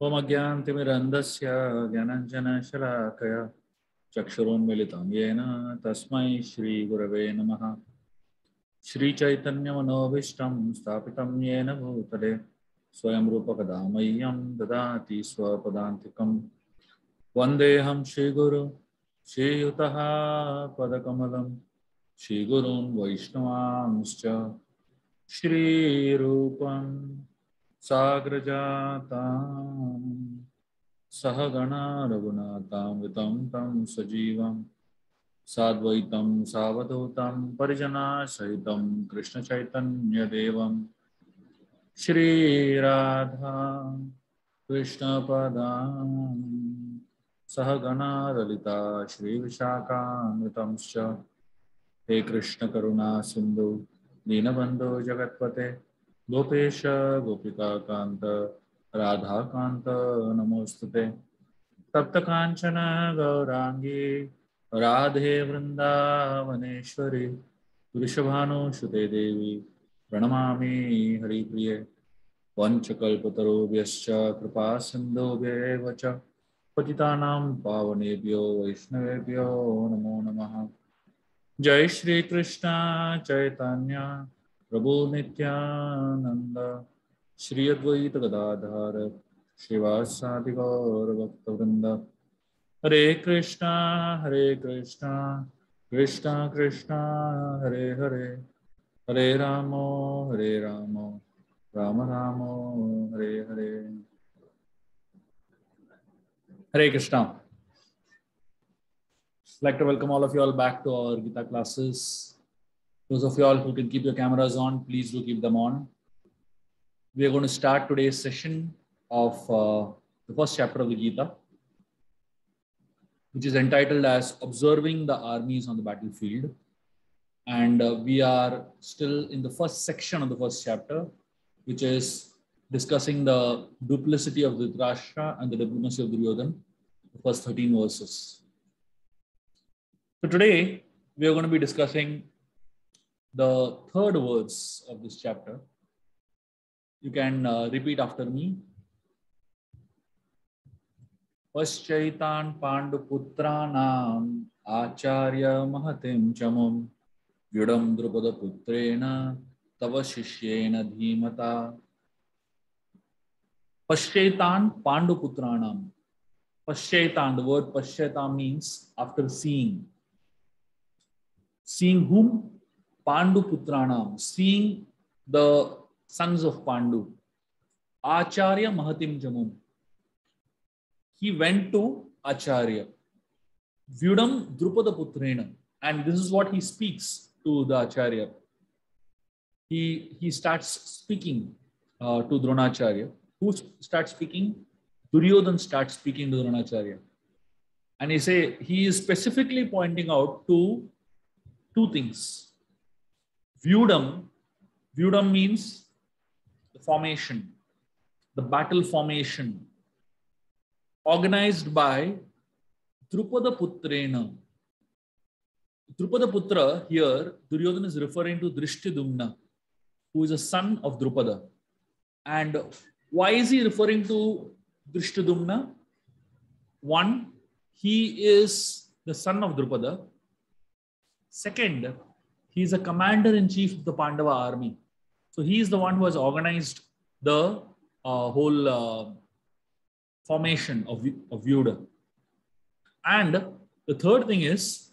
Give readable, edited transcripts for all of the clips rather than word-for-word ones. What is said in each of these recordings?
ओम अज्ञानतिमिरन्धस्य ज्ञानाञ्जनशलाकया चक्षुरुन्मीलितं येन तस्मै श्रीगुरवे नमः। श्रीचैतन्यमनोभीष्टं स्थापितं येन भूतले स्वयं रूपकदा मह्यं ददाति स्वपदान्तिकं। वन्देऽहं श्रीगुरु श्रीयुतः पदकमलं श्रीगुरून् वैष्णवांश्च श्रीरूपं साग्रजातां सहगणा रघुनाथामृतं तं सजीवं साद्वैतं सावधूतं परिजनासहितं कृष्णचैतन्यदेवं श्रीराधा कृष्णपदां सहगणा ललिता श्रीविशाखान्वितंश्च। हे कृष्ण करुणा सिंधु दीनबंधु जगत्पते गोपेश गोपिकाकांत राधाकांत नमोस्तुते। तप्त कांचन गौरांगी राधे वृंदावनेश्वरी वृषभानुसुते देवी प्रणमामि हरिप्रिये। वंशकल्पतरुभ्यश्च कृपा सिन्धुभ्येव च पतितानां पावनेभ्यो वैष्णवेभ्यो नमो नमः। जय श्री कृष्ण चैतन्य प्रभु नित्यानंद श्री अद्वैत गदाधर श्रीवासादि गौर भक्तवृंद। हरे कृष्णा कृष्णा कृष्णा हरे हरे, हरे रामो राम रामो हरे हरे। हरे Krishna. I'd like to welcome all of you all back to our Gita classes. Those of you all who can keep your cameras on, please do keep them on. We are going to start today's session of the first chapter of the Gita, which is entitled as Observing the Armies on the Battlefield. And we are still in the first section of the first chapter, which is discussing the duplicity of Dhritarashtra and the diplomacy of Duryodhana, the first 13 verses. So today, we are going to be discussing the third verse of this chapter. You can repeat after me. Paschaitan Panduputranam Acharya Mahatim Chamum Vyudam Drupada Putrena Tava Shishyena Dhimata. Paschaitan Panduputranam. Paschaitan, the word Paschaitan means after seeing. Seeing whom? Pandu Putranam, seeing the sons of Pandu. Acharya Mahatim Jamum. He went to Acharya. Vyudam Drupada Putrena. And this is what he speaks to the Acharya. He starts speaking to Dronacharya. Who starts speaking? Duryodhana starts speaking to Dronacharya. And he is specifically pointing out to two things. Vyudam means the formation, the battle formation, organized by Drupada Putrena. Drupada Putra here, Duryodhana is referring to Drishtidumna, who is a son of Drupada. And why is he referring to Drishtidumna? One, he is the son of Drupada. Second, he is a commander-in-chief of the Pandava army. So he is the one who has organized the whole formation of Vyuda. And the third thing is,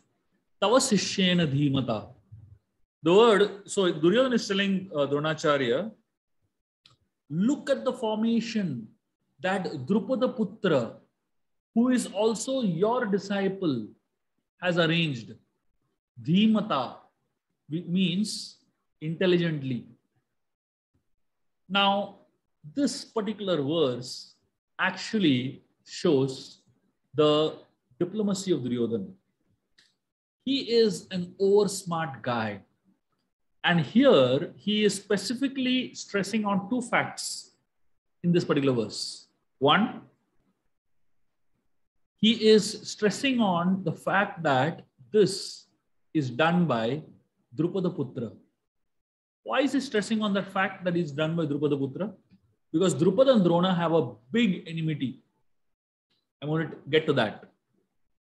Tava Sishyena Dhimata. The word, so Duryodhana is telling Dronacharya, look at the formation that Drupada Putra, who is also your disciple, has arranged. Dhimata means intelligently. Now, this particular verse actually shows the diplomacy of Duryodhana. He is an oversmart guy. And here, he is specifically stressing on two facts in this particular verse. One, he is stressing on the fact that this is done by Drupada Putra. Why is he stressing on the fact that it's done by Drupada Putra? because Drupada and Drona have a big enmity. I'm going to get to that.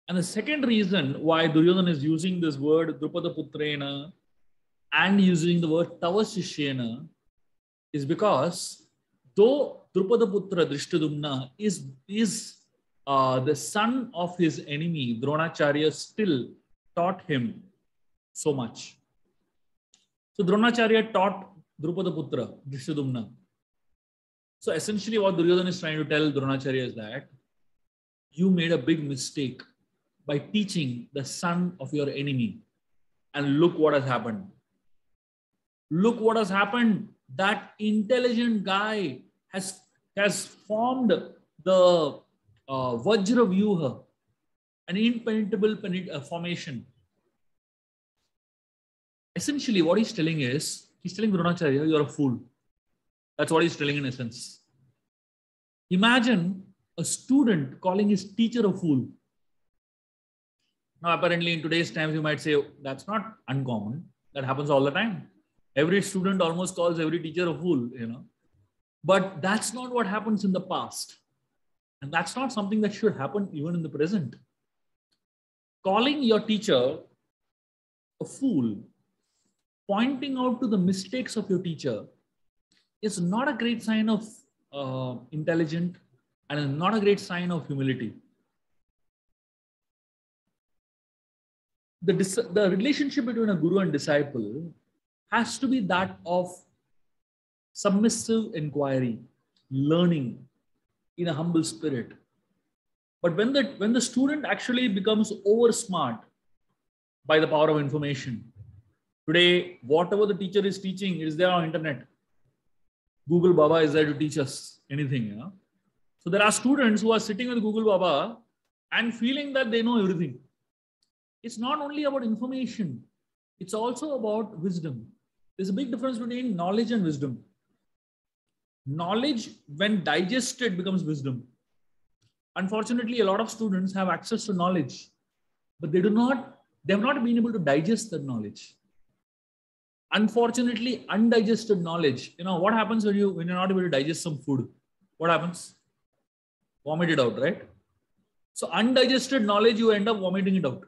And the second reason why Duryodhana is using this word Drupada Putrena and using the word Tava Shishyena is because though Drupada Putra Drishtadumna is the son of his enemy, Dronacharya still taught him so much. So Dronacharya taught Drupada Putra Drishtadumna. So essentially what Duryodhana is trying to tell Dronacharya is that you made a big mistake by teaching the son of your enemy. And look what has happened. Look what has happened. That intelligent guy has formed the Vajra Vyuha, an impenetrable formation. Essentially, what he's telling is, he's telling Dronacharya, you're a fool. That's what he's telling in essence. Imagine a student calling his teacher a fool. Now, apparently, in today's times, you might say, that's not uncommon. That happens all the time. Every student almost calls every teacher a fool, you know. But that's not what happens in the past. And that's not something that should happen even in the present. Calling your teacher a fool, pointing out to the mistakes of your teacher, is not a great sign of intelligence and is not a great sign of humility. The relationship between a guru and disciple has to be that of submissive inquiry, learning in a humble spirit. But when the student actually becomes over smart by the power of information, today, whatever the teacher is teaching is there on internet. Google Baba is there to teach us anything. You know? So there are students who are sitting with Google Baba and feeling that they know everything. It's not only about information. It's also about wisdom. There's a big difference between knowledge and wisdom. Knowledge, when digested, becomes wisdom. Unfortunately, a lot of students have access to knowledge, but they have not been able to digest that knowledge. Unfortunately, undigested knowledge, you know, what happens when you're not able to digest some food? What happens? Vomit it out, right? So undigested knowledge, you end up vomiting it out.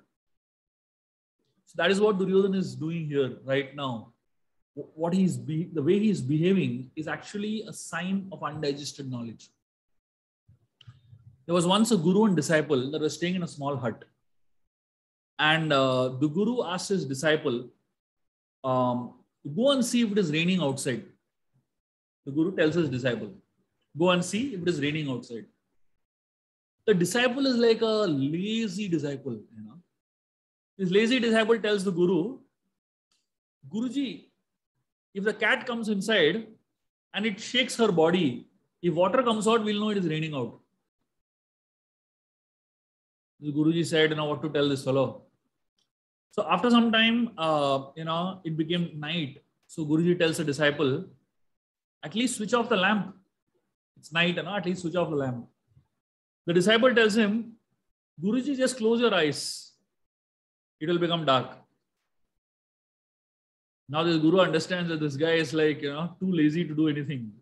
So that is what Duryodhana is doing here right now. The way he is behaving is actually a sign of undigested knowledge. There was once a guru and disciple that was staying in a small hut. And the guru asked his disciple, go and see if it is raining outside. The guru tells his disciple, go and see if it is raining outside. The disciple is like a lazy disciple, you know. This lazy disciple tells the guru, Guruji, if the cat comes inside and it shakes her body, if water comes out, we'll know it is raining out. The Guruji said, you know, what to tell this fellow. So after some time, it became night. So Guruji tells the disciple, at least switch off the lamp. It's night, you know, at least switch off the lamp. The disciple tells him, Guruji, just close your eyes. It will become dark. Now this guru understands that this guy is like, you know, too lazy to do anything.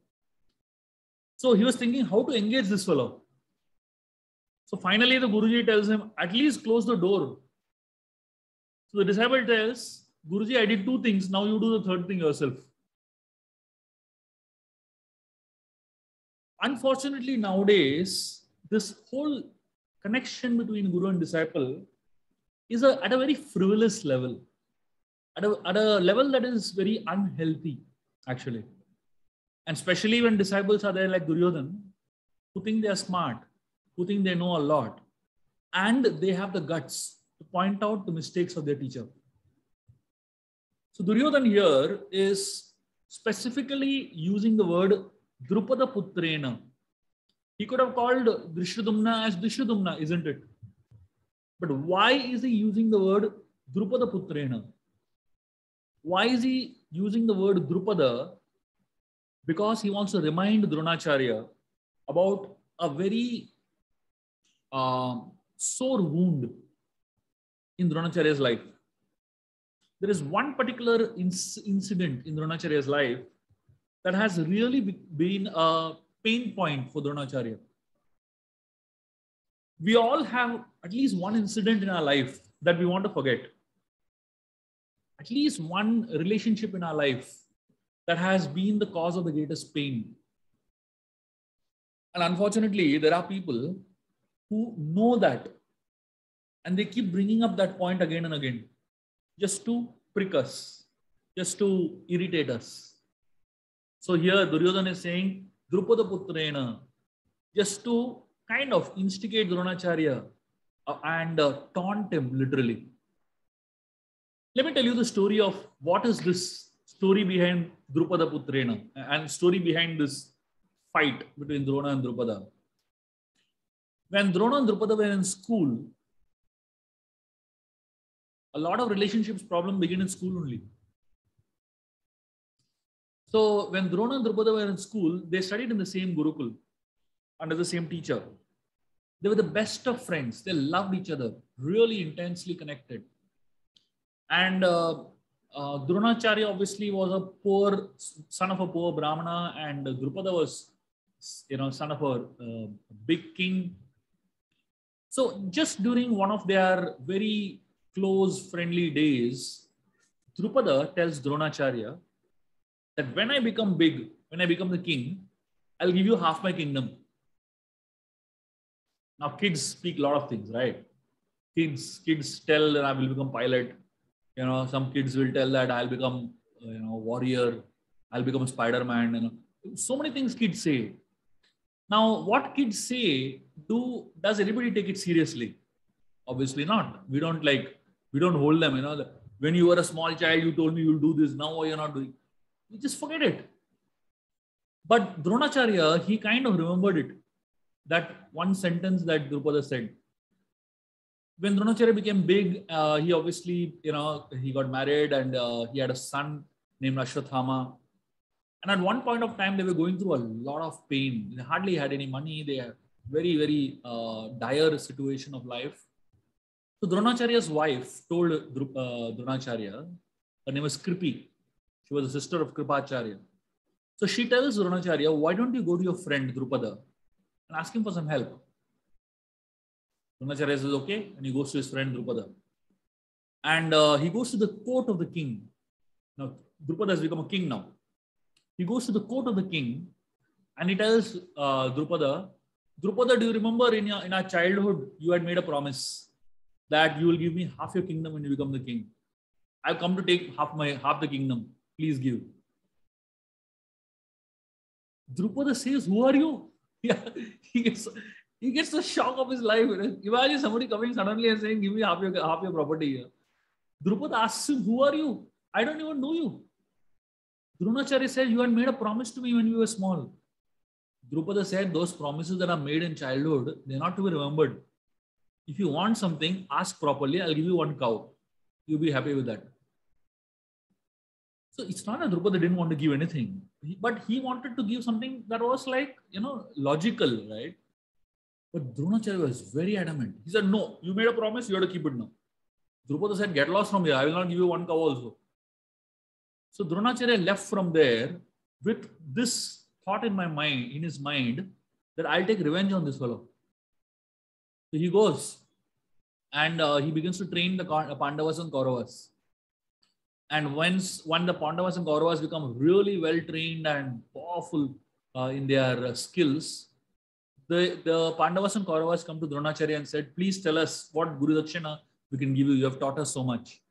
So he was thinking how to engage this fellow. So finally the Guruji tells him, at least close the door. So the disciple tells, Guruji, I did two things. Now you do the third thing yourself. Unfortunately, nowadays, this whole connection between guru and disciple is at a very frivolous level, at a level that is very unhealthy, actually. And especially when disciples are there like Duryodhana, who think they are smart, who think they know a lot, and they have the guts to point out the mistakes of their teacher. So Duryodhana here is specifically using the word Drupada Putrena. He could have called Drishtadumna as Drishtadumna, isn't it? But why is he using the word Drupada Putrena? Why is he using the word Drupada? Because he wants to remind Dronacharya about a very sore wound in Dronacharya's life. There is one particular incident in Dronacharya's life that has really been a pain point for Dronacharya. We all have at least one incident in our life that we want to forget. At least one relationship in our life that has been the cause of the greatest pain. And unfortunately, there are people who know that and they keep bringing up that point again and again just to prick us, just to irritate us. So here Duryodhana is saying, Drupada Putrena, just to kind of instigate Dronacharya and taunt him literally. Let me tell you the story of what is this story behind Drupada Putrena and story behind this fight between Drona and Drupada. When Drona and Drupada were in school, a lot of relationships problem begin in school only. So when Drona and Drupada were in school, they studied in the same Gurukul under the same teacher. They were the best of friends. They loved each other, really intensely connected. And Dronacharya obviously was a poor son of a poor Brahmana, and Drupada was, son of a big king. So just during one of their very close, friendly days, Drupada tells Dronacharya that when I become big, when I become the king, I'll give you half my kingdom. Now, kids speak a lot of things, right? Kids tell that I will become pilot. Some kids will tell that I'll become, warrior. I'll become Spider-Man. So many things kids say. Now, what kids say, does anybody take it seriously? Obviously not. We don't hold them. When you were a small child, you told me you'll do this. Now, why you're not doing? We just forget it. But Dronacharya, he kind of remembered it. That one sentence that Drupada said. When Dronacharya became big, he obviously, he got married and he had a son named Ashwathama. And at one point of time, they were going through a lot of pain. They hardly had any money. They had very, very dire situation of life. So Dronacharya's wife told Dronacharya, her name was Kripi. She was the sister of Kripacharya. So she tells Dronacharya, why don't you go to your friend Drupada and ask him for some help? Dronacharya says, okay, and he goes to his friend Drupada. And he goes to the court of the king. Now, Drupada has become a king now. He goes to the court of the king and he tells Drupada, do you remember in our childhood, you had made a promise that you will give me half your kingdom when you become the king. I've come to take half the kingdom. Please give. Drupada says, who are you? Yeah, he gets the shock of his life. Imagine somebody coming suddenly and saying, give me half your property here. Drupada asks him, who are you? I don't even know you. Dronacharya said, you had made a promise to me when you were small. Drupada said, those promises that are made in childhood, they're not to be remembered. If you want something, ask properly. I'll give you one cow. You'll be happy with that. So it's not that Drupada didn't want to give anything, but he wanted to give something that was logical, right? But Dronacharya was very adamant. He said, no, you made a promise, you have to keep it now. Drupada said, get lost from here. I will not give you one cow also. So Dronacharya left from there with this thought in his mind, that I'll take revenge on this fellow. So he goes and he begins to train the Pandavas and Kauravas. And when the Pandavas and Kauravas become really well trained and powerful in their skills, the Pandavas and Kauravas come to Dronacharya and said, please tell us what Guru Dakshina we can give you. You have taught us so much.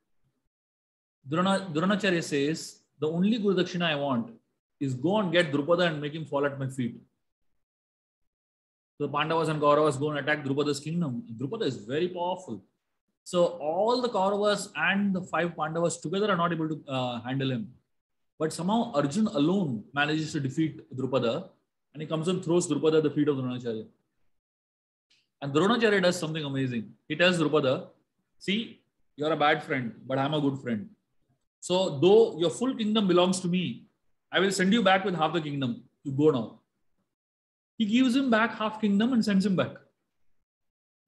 Dronacharya says, the only Guru Dakshina I want is go and get Drupada and make him fall at my feet. So the Pandavas and Kauravas go and attack Drupada's kingdom. Drupada is very powerful. So all the Kauravas and the 5 Pandavas together are not able to handle him. But somehow Arjun alone manages to defeat Drupada, and he comes and throws Drupada at the feet of Dronacharya. And Dronacharya does something amazing. He tells Drupada, see, you're a bad friend, but I'm a good friend. So though your full kingdom belongs to me, I will send you back with half the kingdom. You go now. He gives him back half kingdom and sends him back.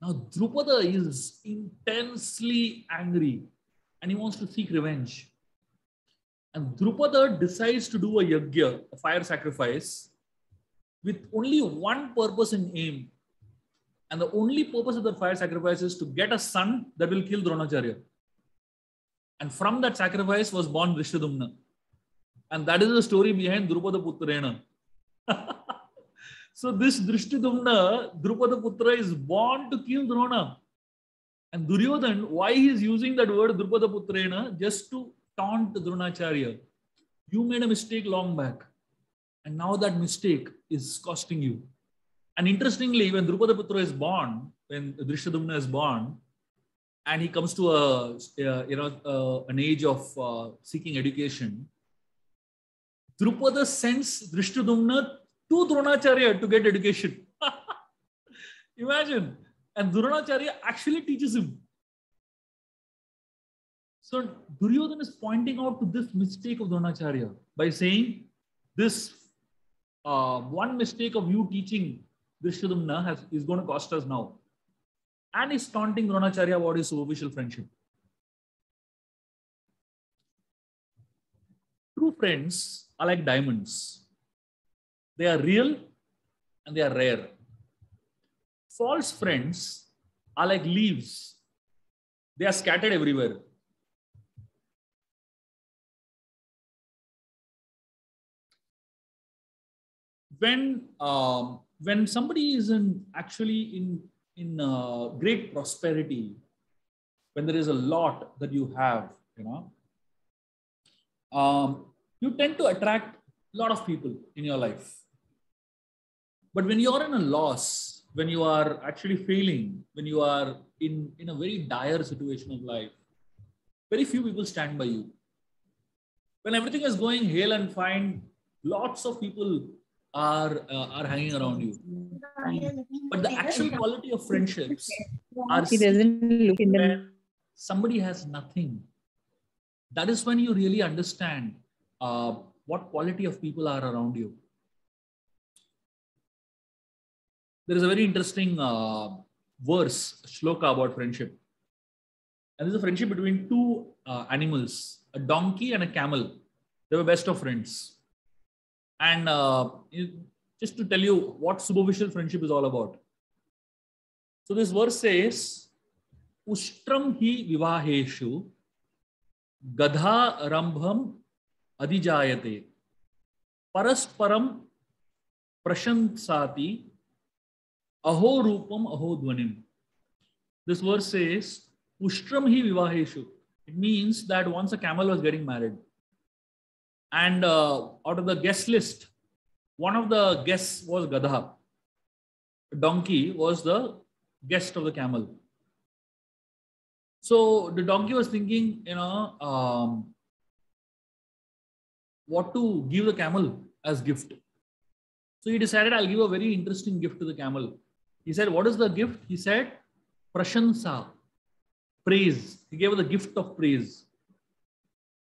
Now Drupada is intensely angry and he wants to seek revenge. And Drupada decides to do a yagya, a fire sacrifice, with only one purpose in aim. And the only purpose of the fire sacrifice is to get a son that will kill Dronacharya. And from that sacrifice was born Drishtyadumna. And that is the story behind Drupada Putrena. So this Drishtyadumna, Drupada Putra, is born to kill Drona. And Duryodhan, why he is using that word Drupada Putrena? Just to taunt Dronacharya. You made a mistake long back. And now that mistake is costing you. And interestingly, when Drupada Putra is born, when Drishtyadumna is born, and he comes to an age of seeking education, Drupada sends Drishtyadumna to Dronacharya to get education. Imagine. And Dronacharya actually teaches him. So Duryodhana is pointing out to this mistake of Dronacharya by saying, this one mistake of you teaching Drishtyadumna is going to cost us now. And he's taunting Dronacharya about his superficial friendship. True friends are like diamonds. They are real and they are rare. False friends are like leaves. They are scattered everywhere. When somebody is actually in great prosperity, when there is a lot that you have, you tend to attract a lot of people in your life. But when you are in a loss, when you are actually failing, when you are in a very dire situation of life, very few people stand by you. When everything is going hale and fine, lots of people are hanging around you. But the actual quality of friendships are when somebody has nothing. That is when you really understand what quality of people are around you. There is a very interesting verse, shloka about friendship. And this is a friendship between two animals, a donkey and a camel. They were best of friends. And just to tell you what superficial friendship is all about. So this verse says, Ushtram hi vivaheshu gadha rambham adijayate parasparam prashansati aho rupam aho dhvanim. This verse says, Ushtram hi vivaheshu. It means that once a camel was getting married, and out of the guest list, one of the guests was Gadha. The donkey was the guest of the camel. So the donkey was thinking, what to give the camel as gift. So he decided, I'll give a very interesting gift to the camel. He said, what is the gift? He said, Prashansa, praise. He gave her the gift of praise.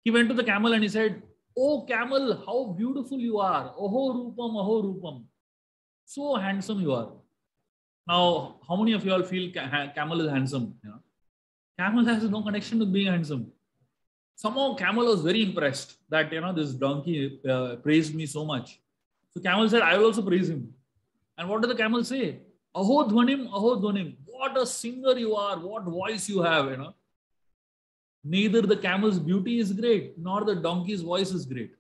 He went to the camel and he said, oh camel, how beautiful you are. Oho rupam, aho rupam. So handsome you are. Now, how many of you all feel camel is handsome? Camel has no connection with being handsome. Somehow camel was very impressed that, this donkey praised me so much. So camel said, I will also praise him. And what did the camel say? Aho dhvanim, aho dhvanim. What a singer you are. What voice you have, Neither the camel's beauty is great, nor the donkey's voice is great.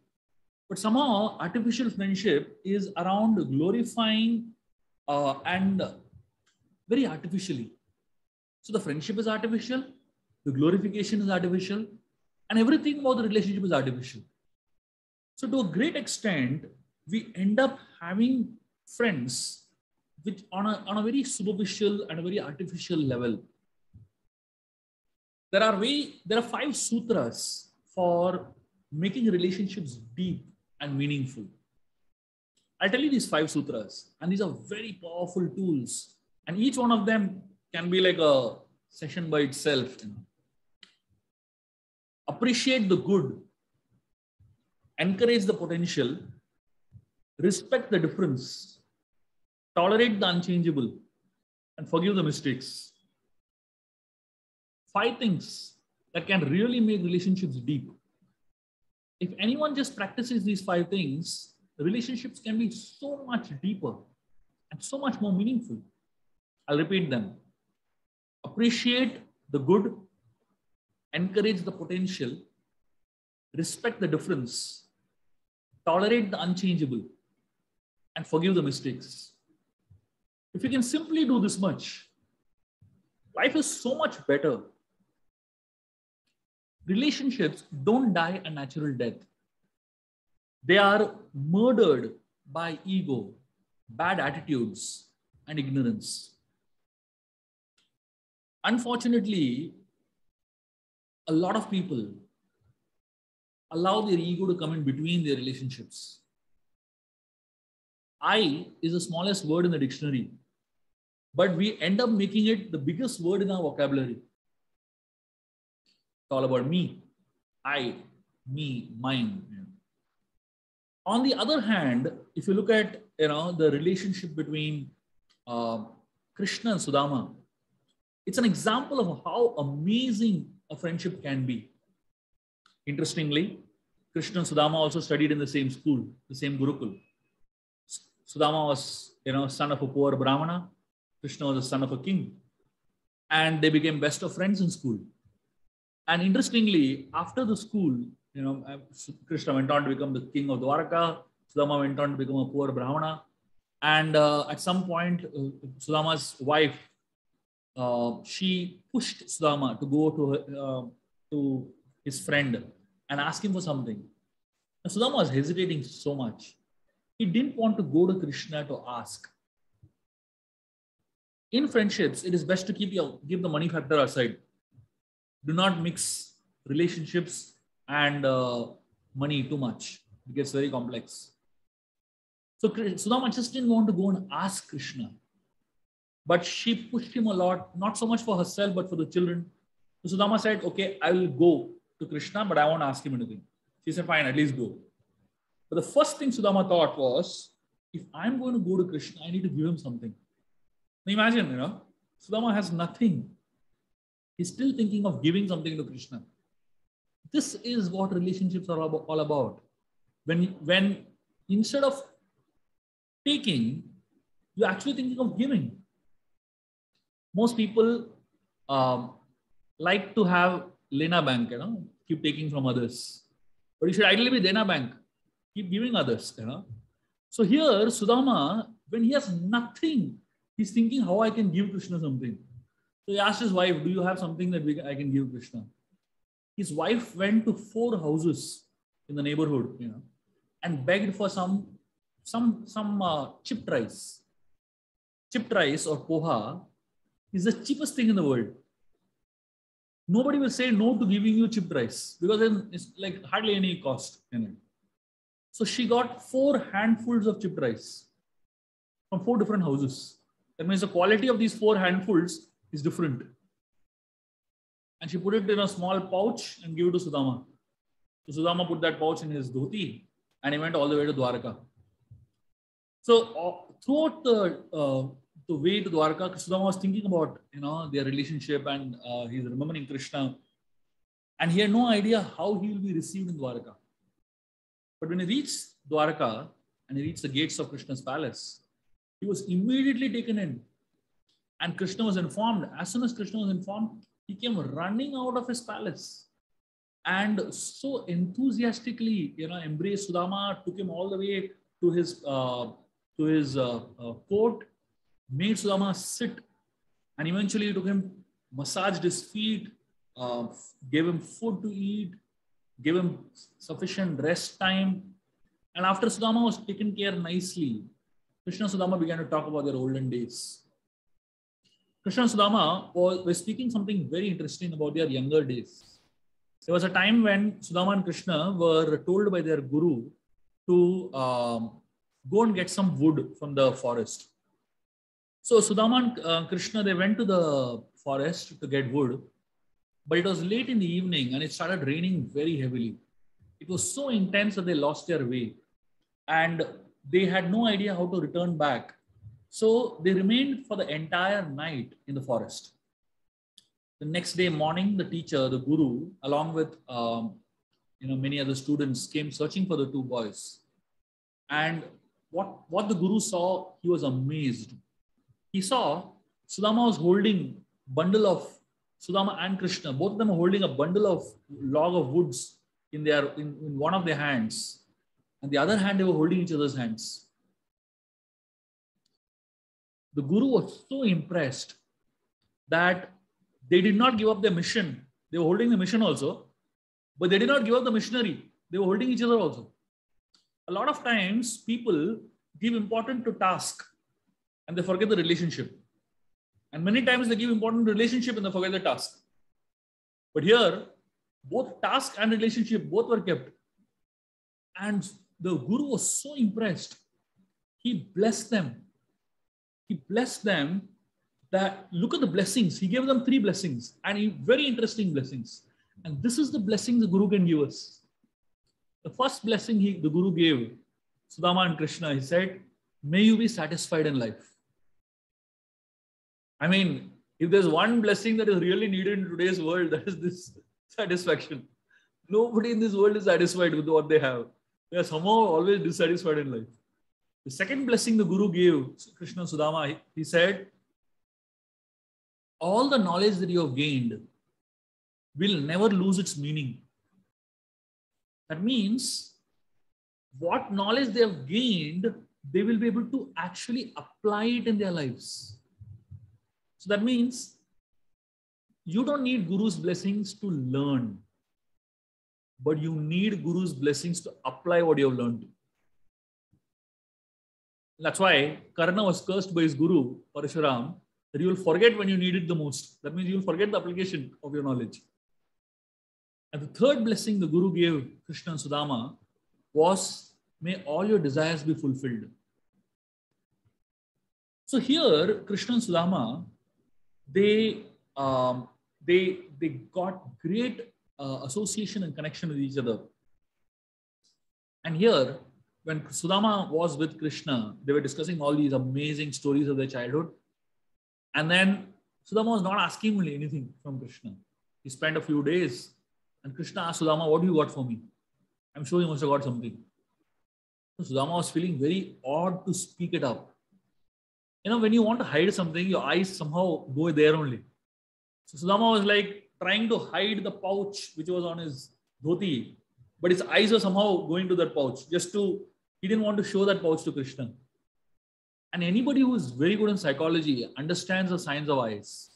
But somehow artificial friendship is around glorifying and very artificially. So the friendship is artificial, the glorification is artificial, and everything about the relationship is artificial. So to a great extent, we end up having friends which on a very superficial and a very artificial level. There are 5 sutras for making relationships deep and meaningful. I'll tell you these 5 sutras, and these are very powerful tools. And each one of them can be like a session by itself. Appreciate the good, encourage the potential, respect the difference, tolerate the unchangeable, and forgive the mistakes. 5 things that can really make relationships deep. If anyone just practices these 5 things, relationships can be so much deeper and so much more meaningful. I'll repeat them. Appreciate the good, encourage the potential, respect the difference, tolerate the unchangeable, and forgive the mistakes. If you can simply do this much, life is so much better. Relationships don't die a natural death. They are murdered by ego, bad attitudes, and ignorance. Unfortunately, a lot of people allow their ego to come in between their relationships. I is the smallest word in the dictionary, but we end up making it the biggest word in our vocabulary. It's all about me, I, me, mine. On the other hand, if you look at the relationship between Krishna and Sudama, it's an example of how amazing a friendship can be. Interestingly, Krishna and Sudama also studied in the same school, the same Gurukul. Sudama was, son of a poor Brahmana. Krishna was the son of a king. And they became best of friends in school. And interestingly, after the school, Krishna went on to become the king of Dwaraka. Sudama went on to become a poor Brahmana. And at some point, Sudama's wife, she pushed Sudama to go to his friend and ask him for something. And Sudama was hesitating so much. He didn't want to go to Krishna to ask. In friendships, it is best to give the money factor aside. Do not mix relationships and money too much. It gets very complex. So Sudama just didn't want to go and ask Krishna. But she pushed him a lot, not so much for herself, but for the children. So Sudama said, okay, I will go to Krishna, but I won't ask him anything. She said, fine, at least go. But the first thing Sudama thought was, if I'm going to go to Krishna, I need to give him something. Now imagine, Sudama has nothing. He's still thinking of giving something to Krishna. This is what relationships are all about. When instead of taking, you're actually thinking of giving. Most people like to have Lena Bank, keep taking from others. But you should ideally be Dena Bank, keep giving others. So here, Sudama, when he has nothing, he's thinking how I can give Krishna something. So he asked his wife, do you have something that I can give Krishna? His wife went to 4 houses in the neighborhood, and begged for some chipped rice. Chipped rice or poha is the cheapest thing in the world. Nobody will say no to giving you chipped rice because then it's like hardly any cost in it. So she got 4 handfuls of chipped rice from 4 different houses. That means the quality of these 4 handfuls is different. And she put it in a small pouch and gave it to Sudama. So Sudama put that pouch in his dhoti and he went all the way to Dwaraka. So throughout the way to Dwaraka, Sudama was thinking about their relationship and he's remembering Krishna. And he had no idea how he will be received in Dwaraka. But when he reached Dwaraka and he reached the gates of Krishna's palace, he was immediately taken in. And Krishna was informed. As soon as Krishna was informed, he came running out of his palace and so enthusiastically, embraced Sudama, took him all the way to his court, made Sudama sit, and eventually took him, massaged his feet, gave him food to eat, gave him sufficient rest time. And after Sudama was taken care nicely, Krishna and Sudama began to talk about their olden days. Krishna and Sudama were speaking something very interesting about their younger days. There was a time when Sudama and Krishna were told by their guru to go and get some wood from the forest. So Sudama and Krishna, they went to the forest to get wood, but it was late in the evening and it started raining very heavily. It was so intense that they lost their way and they had no idea how to return back. So they remained for the entire night in the forest. The next day morning, the teacher, the guru, along with many other students came searching for the two boys. And what the Guru saw, he was amazed. He saw Sudama was holding bundle of Sudama and Krishna. Both of them are holding a bundle of log of woods in one of their hands, and the other hand they were holding each other's hands. The Guru was so impressed that they did not give up their mission. They were holding the mission also, but they did not give up the missionary. They were holding each other also. A lot of times people give importance to task and they forget the relationship. And many times they give importance to relationship and they forget the task. But here, both task and relationship, both were kept. And the Guru was so impressed. He blessed them. He blessed them that, look at the blessings. He gave them 3 blessings, and very interesting blessings. And this is the blessing the Guru can give us. The first blessing the Guru gave Sudama and Krishna, he said, may you be satisfied in life. I mean, if there's one blessing that is really needed in today's world, that is this satisfaction. Nobody in this world is satisfied with what they have. They are somehow always dissatisfied in life. The second blessing the Guru gave Krishna and Sudama, he said, all the knowledge that you have gained will never lose its meaning. That means what knowledge they have gained, they will be able to actually apply it in their lives. So that means you don't need Guru's blessings to learn, but you need Guru's blessings to apply what you have learned. That's why Karna was cursed by his Guru, Parashuram, that you will forget when you need it the most. That means you will forget the application of your knowledge. And the third blessing the Guru gave Krishna and Sudama was, may all your desires be fulfilled. So here, Krishna and Sudama, they got great association and connection with each other. And here, when Sudama was with Krishna, they were discussing all these amazing stories of their childhood. And then Sudama was not asking really anything from Krishna. He spent a few days, and Krishna asked Sudama, what do you got for me? I'm sure you must have got something. So Sudama was feeling very odd to speak it up. When you want to hide something, your eyes somehow go there only. So Sudama was like trying to hide the pouch which was on his dhoti, but his eyes were somehow going to that pouch. He didn't want to show that pouch to Krishna. And anybody who is very good in psychology understands the signs of eyes.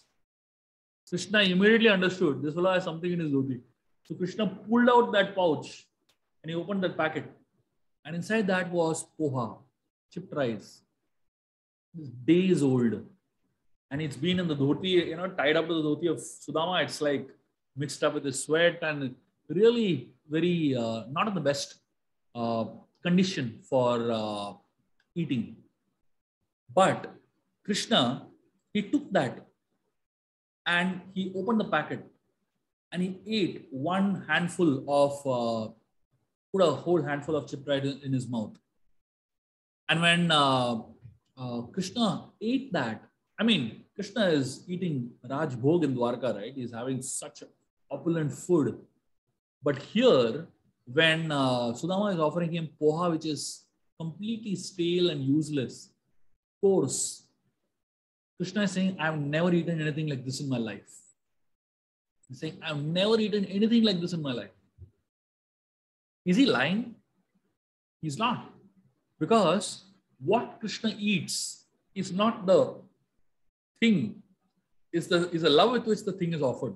Krishna immediately understood this fellow has something in his dhoti. So Krishna pulled out that pouch and he opened that packet. And inside that was poha, chipped rice. It's days old. And it's been in the dhoti, tied up to the dhoti of Sudama. It's like mixed up with his sweat and really very, not in the best condition for eating. But Krishna, he took that and he opened the packet and he ate one handful of, put a whole handful of chipped rice in his mouth. And when Krishna ate that, Krishna is eating Raj Bhog in Dwarka, right? He's having such opulent food. But here, when Sudama is offering him poha, which is completely stale and useless, coarse, Krishna is saying, I've never eaten anything like this in my life. He's saying, I've never eaten anything like this in my life. Is he lying? He's not. Because what Krishna eats is not the thing, is the love with which the thing is offered.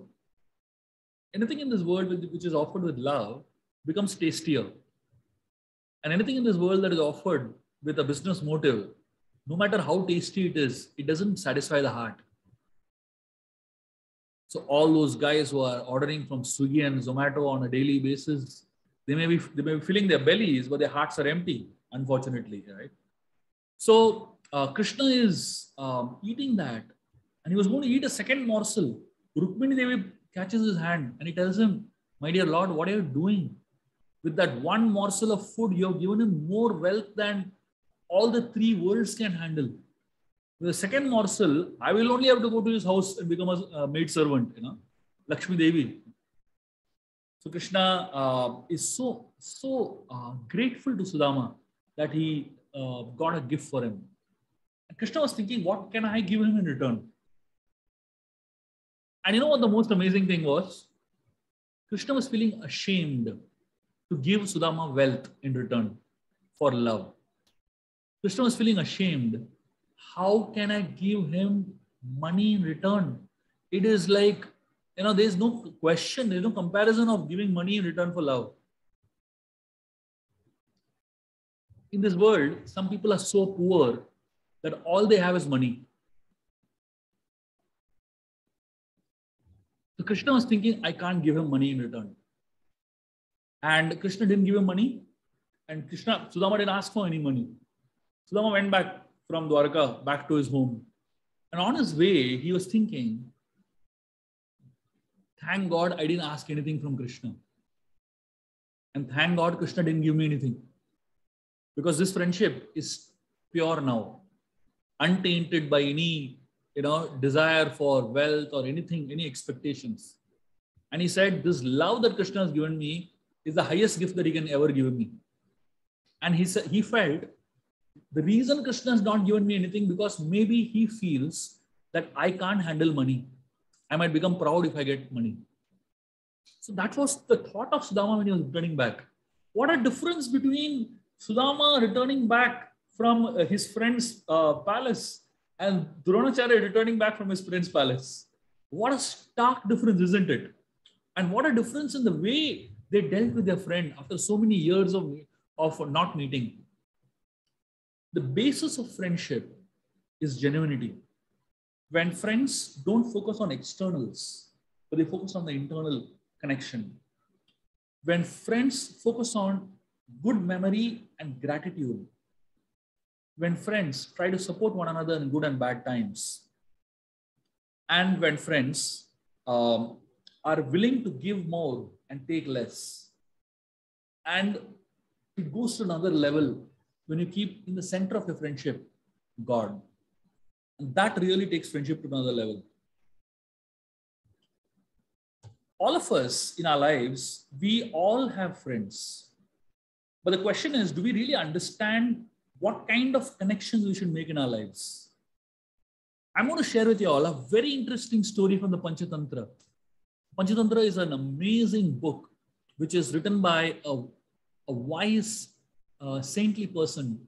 Anything in this world which is offered with love becomes tastier. And anything in this world that is offered with a business motive, no matter how tasty it is, it doesn't satisfy the heart. So all those guys who are ordering from Swiggy and Zomato on a daily basis, they may be filling their bellies, but their hearts are empty, unfortunately, right? So Krishna is eating that, and he was going to eat a second morsel. Rukmini Devi catches his hand and he tells him, my dear Lord, what are you doing? With that one morsel of food, you have given him more wealth than all the 3 worlds can handle. With the second morsel, I will only have to go to his house and become a maid servant, Lakshmi Devi. So Krishna is so grateful to Sudama that he got a gift for him. And Krishna was thinking, what can I give him in return? And you know what the most amazing thing was? Krishna was feeling ashamed to give Sudama wealth in return for love. Krishna was feeling ashamed. How can I give him money in return? It is like, there's no question, there's no comparison of giving money in return for love. In this world, some people are so poor that all they have is money. So Krishna was thinking, I can't give him money in return. And Krishna didn't give him money. And Sudama didn't ask for any money. Sudama went back from Dwarka, back to his home. And on his way, he was thinking, thank God I didn't ask anything from Krishna. And thank God Krishna didn't give me anything. Because this friendship is pure now, untainted by any desire for wealth or anything, any expectations. And he said, this love that Krishna has given me is the highest gift that he can ever give me. And he felt the reason Krishna has not given me anything because maybe he feels that I can't handle money. I might become proud if I get money. So that was the thought of Sudama when he was returning back. What a difference between Sudama returning back from his friend's palace and Dronacharya returning back from his friend's palace. What a stark difference, isn't it? And what a difference in the way they dealt with their friend after so many years of not meeting. The basis of friendship is genuinity. When friends don't focus on externals, but they focus on the internal connection. When friends focus on good memory and gratitude. When friends try to support one another in good and bad times. And when friends are willing to give more and take less. And it goes to another level when you keep in the center of your friendship, God. And that really takes friendship to another level. All of us in our lives, we all have friends. But the question is, do we really understand what kind of connections we should make in our lives? I'm going to share with you all a very interesting story from the Panchatantra. Panchatantra is an amazing book which is written by a wise, saintly person.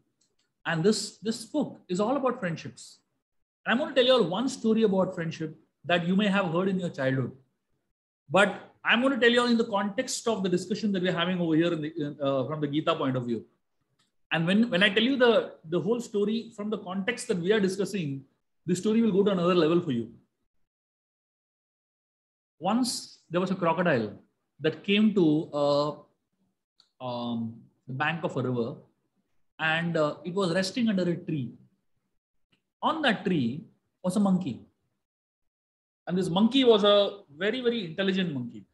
And this book is all about friendships. And I'm going to tell you all one story about friendship that you may have heard in your childhood. But I'm going to tell you all in the context of the discussion that we're having over here from the Gita point of view. And when I tell you the whole story from the context that we are discussing, the story will go to another level for you. Once there was a crocodile that came to the bank of a river, and it was resting under a tree. On that tree was a monkey. And this monkey was a very, very intelligent monkey.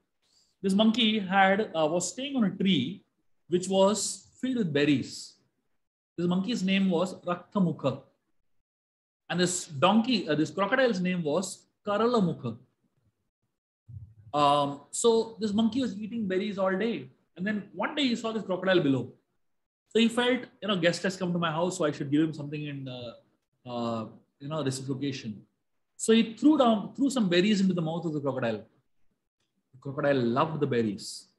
This monkey was staying on a tree which was filled with berries. This monkey's name was Raktamukha. And this crocodile's name was Karalamukha. So this monkey was eating berries all day. And then one day he saw this crocodile below. So he felt, guest has come to my house, so I should give him something in, reciprocation. So he threw some berries into the mouth of the crocodile. The crocodile loved the berries.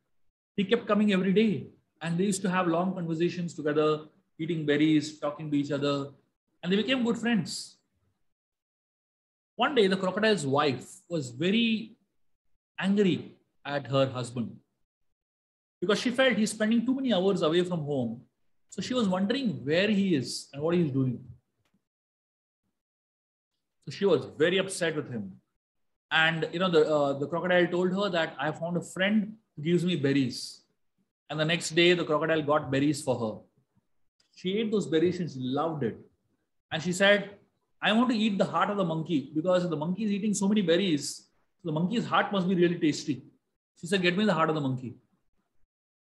He kept coming every day. And they used to have long conversations together, eating berries, talking to each other. And they became good friends. One day, the crocodile's wife was very angry at her husband because she felt he's spending too many hours away from home. So she was wondering where he is and what he's doing. So she was very upset with him. And the crocodile told her that I found a friend who gives me berries. And the next day, the crocodile got berries for her. She ate those berries and she loved it. And she said, I want to eat the heart of the monkey because the monkey is eating so many berries. The monkey's heart must be really tasty. She said, get me the heart of the monkey.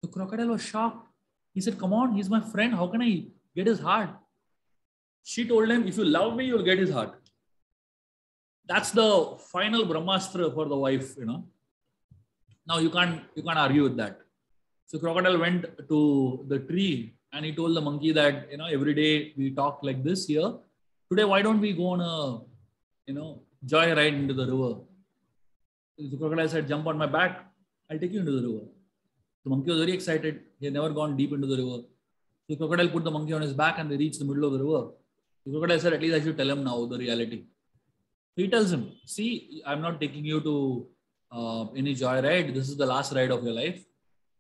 The crocodile was shocked. He said, come on, he's my friend. How can I get his heart? She told him, if you love me, you'll get his heart. That's the final Brahmastra for the wife, Now you can't argue with that. So crocodile went to the tree and he told the monkey that, every day we talk like this here. Today, why don't we go on a, joy ride into the river? The crocodile said, jump on my back. I'll take you into the river. The monkey was very excited. He had never gone deep into the river. The crocodile put the monkey on his back and they reached the middle of the river. The crocodile said, at least I should tell him now the reality. He tells him, see, I'm not taking you to any joy ride. This is the last ride of your life.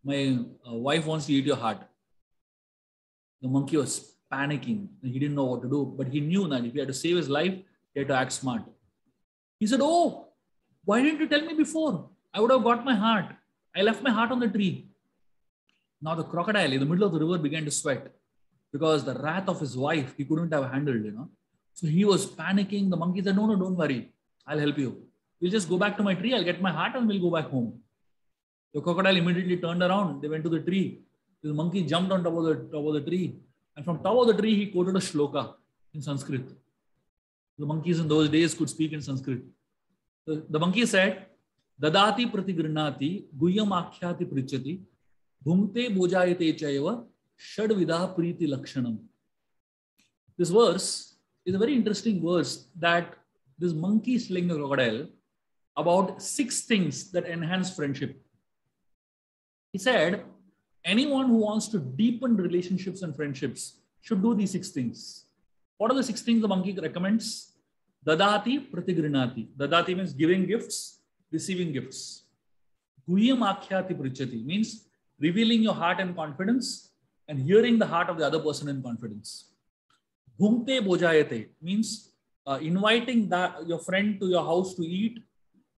My wife wants to eat your heart. The monkey was panicking. He didn't know what to do, but he knew that if he had to save his life, he had to act smart. He said, oh, why didn't you tell me before? I would have got my heart. I left my heart on the tree. Now the crocodile in the middle of the river began to sweat because the wrath of his wife, he couldn't have handled, So he was panicking. The monkey said, no, don't worry. I'll help you. We'll just go back to my tree. I'll get my heart and we'll go back home. The crocodile immediately turned around. They went to the tree. The monkey jumped on top of the tree. And from top of the tree, he quoted a shloka in Sanskrit. The monkeys in those days could speak in Sanskrit. The monkey said, Dadati pratigrinati guyam akhyati prichati bhumte bojayate chayava shadvidah priti lakshanam. This verse is a very interesting verse that this monkey is telling the crocodile about 6 things that enhance friendship. He said, anyone who wants to deepen relationships and friendships should do these 6 things. What are the 6 things the monkey recommends? Dadati pratigrinati. Dadati means giving gifts, receiving gifts. Guyam akhyati prichati means revealing your heart and confidence and hearing the heart of the other person in confidence. Bhumte bojayate means inviting your friend to your house to eat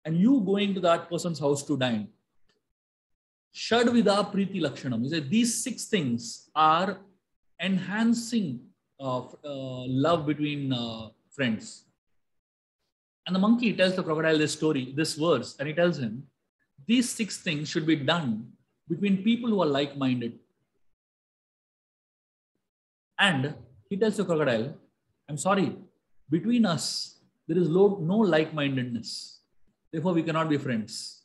and you going to that person's house to dine. Shadvidah priti lakshanam. He said these 6 things are enhancing love between friends. And the monkey tells the crocodile this verse, and he tells him, these 6 things should be done between people who are like-minded. And he tells the crocodile, I'm sorry, between us, there is no like-mindedness. Therefore, we cannot be friends.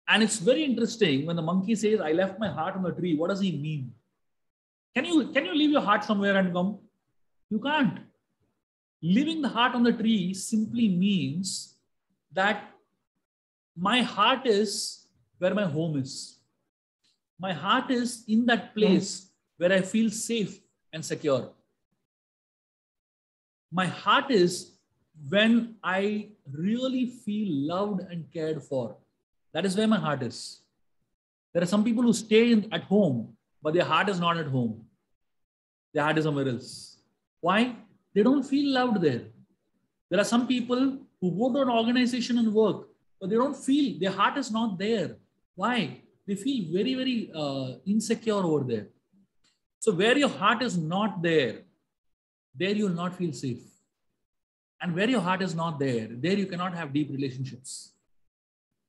And it's very interesting when the monkey says, I left my heart on the tree. What does he mean? Can you leave your heart somewhere and come? You can't. Leaving the heart on the tree simply means that my heart is where my home is. My heart is in that place where I feel safe and secure. My heart is when I really feel loved and cared for. That is where my heart is. There are some people who stay at home, but their heart is not at home. Their heart is somewhere else. Why? They don't feel loved there. There are some people who go to an organization and work, but they don't feel, their heart is not there. Why? They feel very, very insecure over there. So where your heart is not there, there you will not feel safe. And where your heart is not there, there you cannot have deep relationships.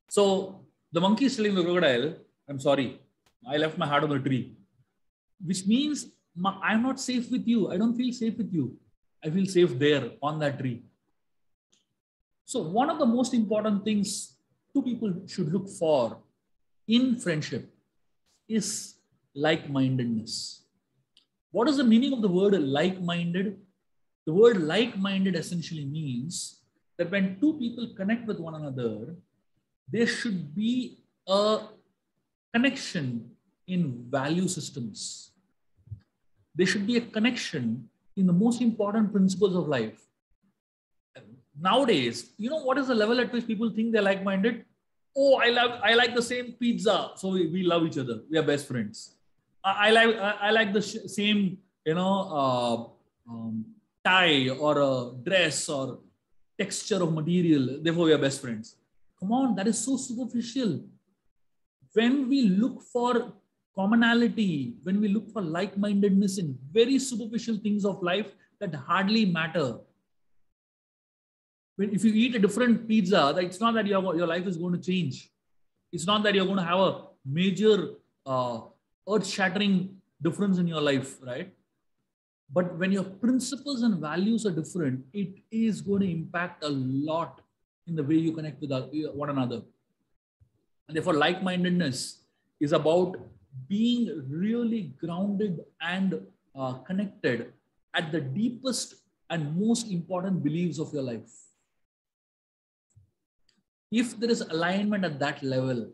So the monkey is telling the crocodile, I'm sorry, I left my heart on the tree. Which means I'm not safe with you. I don't feel safe with you. I feel safe there on that tree. So one of the most important things 2 people should look for in friendship is like-mindedness. What is the meaning of the word like-minded? The word like-minded essentially means that when 2 people connect with one another, there should be a connection in value systems. There should be a connection in the most important principles of life. Nowadays, what is the level at which people think they're like-minded? Oh, I like the same pizza, so we love each other. We are best friends. I like the same tie or a dress or texture of material. Therefore, we are best friends. Come on, that is so superficial. When we look for commonality, when we look for like-mindedness in very superficial things of life that hardly matter. If you eat a different pizza, it's not that your life is going to change. It's not that you're going to have a major earth-shattering difference in your life, right? But when your principles and values are different, it is going to impact a lot in the way you connect with one another. And therefore, like-mindedness is about being really grounded and connected at the deepest and most important beliefs of your life. If there is alignment at that level,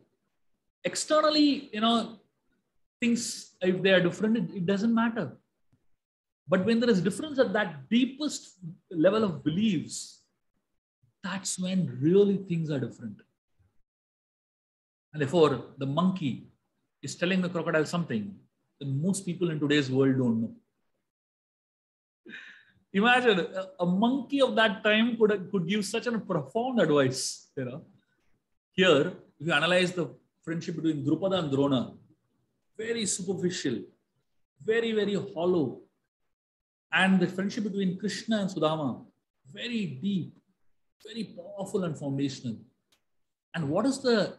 externally, things, if they are different, it doesn't matter. But when there is difference at that deepest level of beliefs, that's when really things are different. And therefore, the monkey is telling the crocodile something that most people in today's world don't know. Imagine a monkey of that time could give such a profound advice. Here, if you analyze the friendship between Drupada and Drona, very superficial, very, very hollow. And the friendship between Krishna and Sudama, very deep, very powerful and foundational. And what is the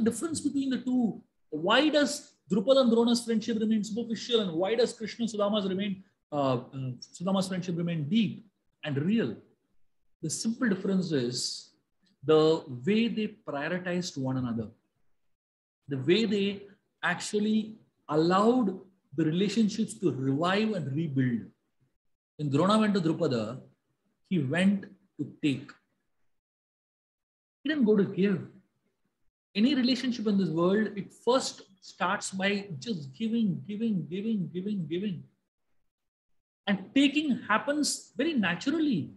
difference between the two? Why does Drupada and Drona's friendship remain superficial, and why does Krishna and Sudama's friendship remain deep and real? The simple difference is the way they prioritized one another, the way they actually allowed the relationships to revive and rebuild. When Drona went to Drupada, he went to take. He didn't go to give. Any relationship in this world, it first starts by just giving. And taking happens very naturally.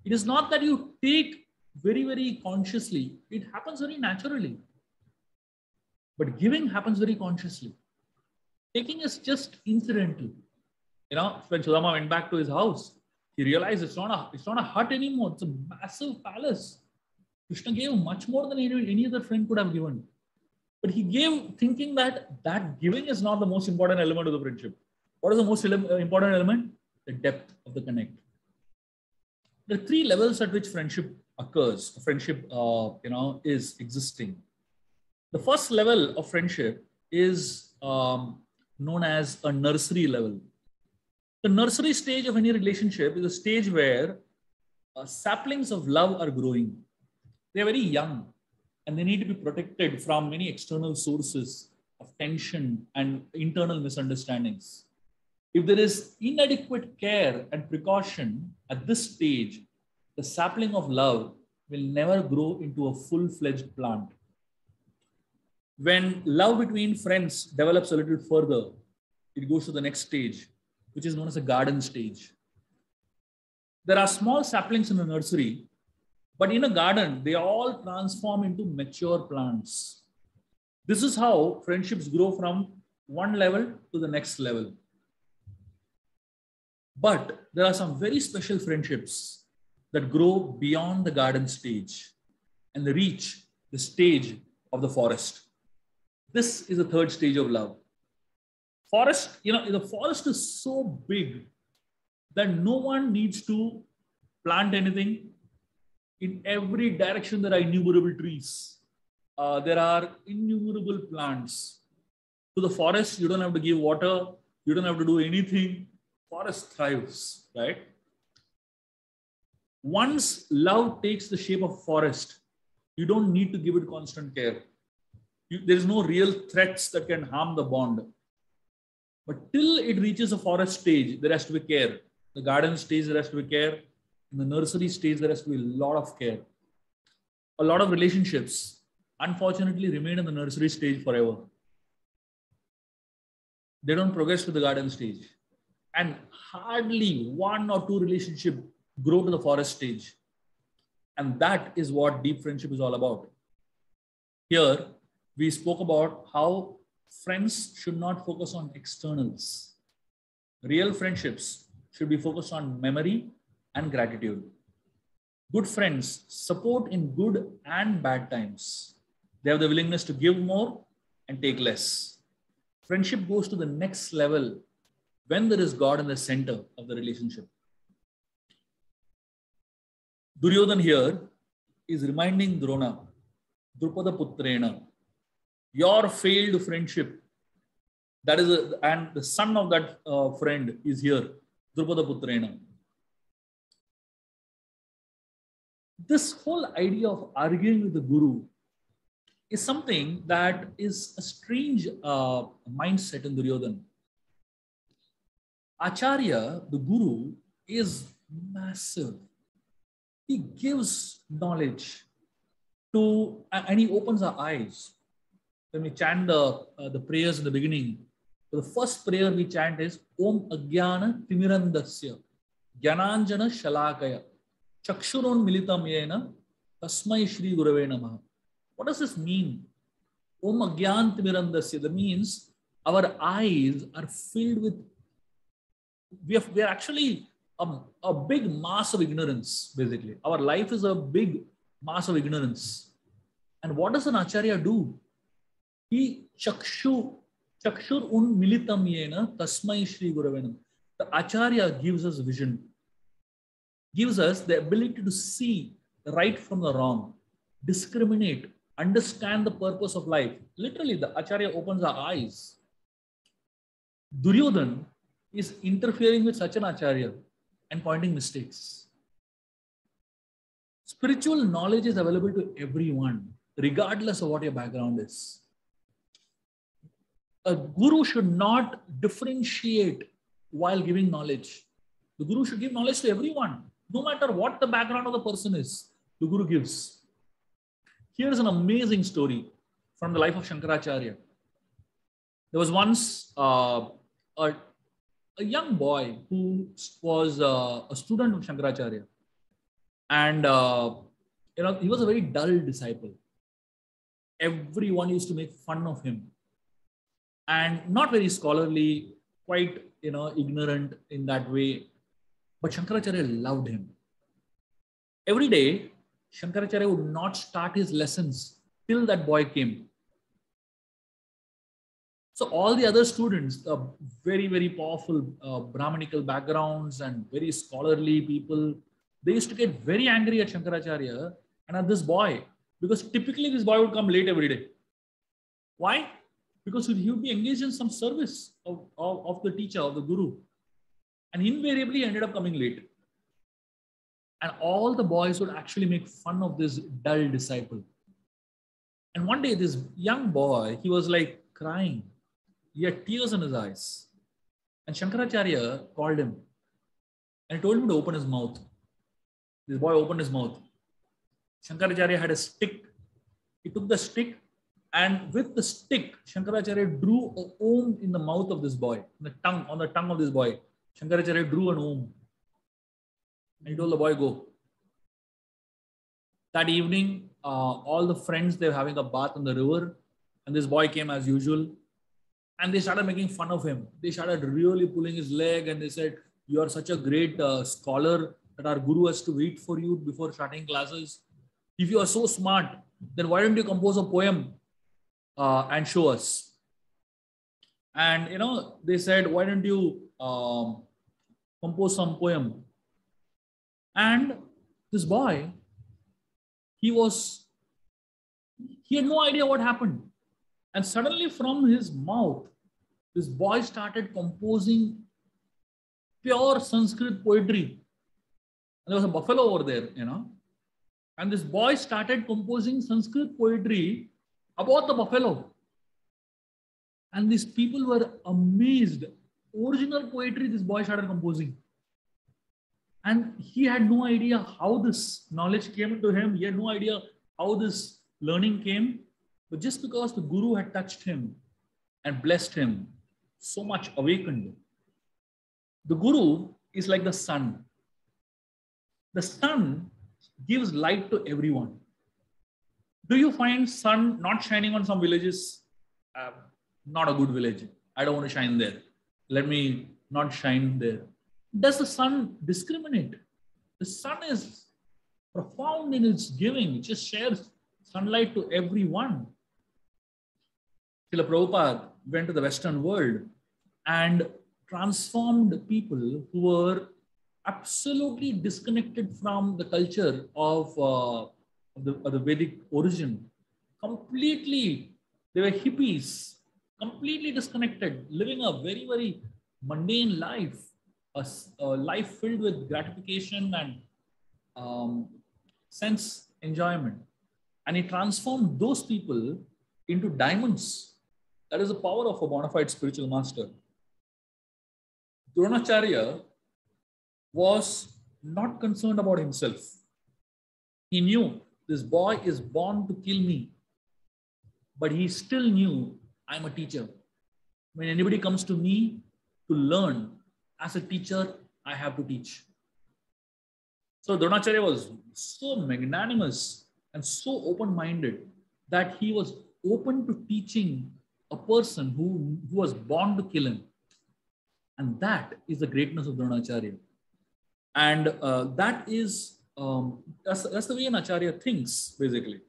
It is not that you take very, very consciously. It happens very naturally. But giving happens very consciously. Taking is just incidental. When Sudama went back to his house, he realized it's not a hut anymore. It's a massive palace. Krishna gave much more than any other friend could have given. But he gave thinking that giving is not the most important element of the friendship. What is the most important element? The depth of the connect. There are three levels at which friendship occurs. Friendship, is existing. The first level of friendship is known as a nursery level. The nursery stage of any relationship is a stage where saplings of love are growing. They are very young and they need to be protected from many external sources of tension and internal misunderstandings. If there is inadequate care and precaution at this stage, the sapling of love will never grow into a full-fledged plant. When love between friends develops a little further, it goes to the next stage, which is known as a garden stage. There are small saplings in a nursery, but in a garden, they all transform into mature plants. This is how friendships grow from one level to the next level. But there are some very special friendships that grow beyond the garden stage and they reach the stage of the forest. This is the third stage of love. Forest, the forest is so big that no one needs to plant anything. In every direction, there are innumerable trees. There are innumerable plants. To the forest, you don't have to give water. You don't have to do anything. Forest thrives, right? Once love takes the shape of forest, you don't need to give it constant care. There is no real threats that can harm the bond. But till it reaches a forest stage, there has to be care. The garden stage, there has to be care. In the nursery stage, there has to be a lot of care. A lot of relationships, unfortunately, remain in the nursery stage forever. They don't progress to the garden stage. And hardly one or two relationships grow to the forest stage. And that is what deep friendship is all about. Here, we spoke about how friends should not focus on externals. Real friendships should be focused on memory and gratitude. Good friends support in good and bad times. They have the willingness to give more and take less. Friendship goes to the next level when there is God in the center of the relationship. Duryodhan here is reminding Drona, Drupada Putrena, your failed friendship, and the son of that friend is here, Drupada Putrena. This whole idea of arguing with the guru is something that is a strange mindset in Duryodhana. Acharya, the guru, is massive. He gives knowledge to, and he opens our eyes. When we chant the prayers in the beginning, the first prayer we chant is Om Ajnana Timirandasya Gyananjana Shalakaya Chakshuron Militam Yena Tasmai Shri Gurave Namaha. What does this mean? Om Ajnana Timirandasya. That means our eyes are filled with, we are actually a big mass of ignorance, basically. Our life is a big mass of ignorance. And what does an Acharya do? He chakshur un militam yena tasmai shri guravenam. The Acharya gives us vision, gives us the ability to see the right from the wrong, discriminate, understand the purpose of life. Literally, the Acharya opens our eyes. Duryodhana is interfering with such an Acharya and pointing mistakes. Spiritual knowledge is available to everyone, regardless of what your background is. A guru should not differentiate while giving knowledge. The guru should give knowledge to everyone, no matter what the background of the person is. The guru gives. Here's an amazing story from the life of Shankaracharya. There was once a young boy who was a student of Shankaracharya, and he was a very dull disciple. Everyone used to make fun of him, and not very scholarly, quite ignorant in that way. But Shankaracharya loved him. Every day, Shankaracharya would not start his lessons till that boy came. So all the other students, the very, very powerful Brahmanical backgrounds and very scholarly people, they used to get very angry at Shankaracharya and at this boy, because typically this boy would come late every day. Why? Because he would be engaged in some service of the teacher, of the guru. And invariably ended up coming late. And all the boys would actually make fun of this dull disciple. And one day, this young boy, he was like crying. He had tears in his eyes. And Shankaracharya called him and he told him to open his mouth. This boy opened his mouth. Shankaracharya had a stick. He took the stick, and with the stick, Shankaracharya drew an Om in the mouth of this boy, on the tongue of this boy. Shankaracharya drew an Om. And he told the boy, go. That evening, all the friends, they were having a bath in the river. And this boy came as usual. And they started making fun of him. They started really pulling his leg. And they said, you are such a great scholar that our guru has to wait for you before starting classes. If you are so smart, then why don't you compose a poem and show us? And, they said, why don't you compose some poem? And this boy, he had no idea what happened. And suddenly from his mouth, this boy started composing pure Sanskrit poetry. And there was a buffalo over there, And this boy started composing Sanskrit poetry about the buffalo. And these people were amazed. Original poetry this boy started composing. And he had no idea how this knowledge came into him. He had no idea how this learning came. But just because the guru had touched him and blessed him, so much awakened. The guru is like the sun. The sun gives light to everyone. Do you find sun not shining on some villages? Not a good village. I don't want to shine there. Let me not shine there. Does the sun discriminate? The sun is profound in its giving. It just shares sunlight to everyone. Srila Prabhupada went to the Western world and transformed people who were absolutely disconnected from the culture of the Vedic origin. Completely, they were hippies, completely disconnected, living a very, very mundane life. A life filled with gratification and sense enjoyment. And he transformed those people into diamonds. That is the power of a bona fide spiritual master. Dronacharya was not concerned about himself. He knew this boy is born to kill me, but he still knew I'm a teacher. When anybody comes to me to learn, as a teacher, I have to teach. So Dronacharya was so magnanimous and so open-minded that he was open to teaching a person who was born to kill him. And that is the greatness of Dronacharya. And that's the way an Acharya thinks, basically.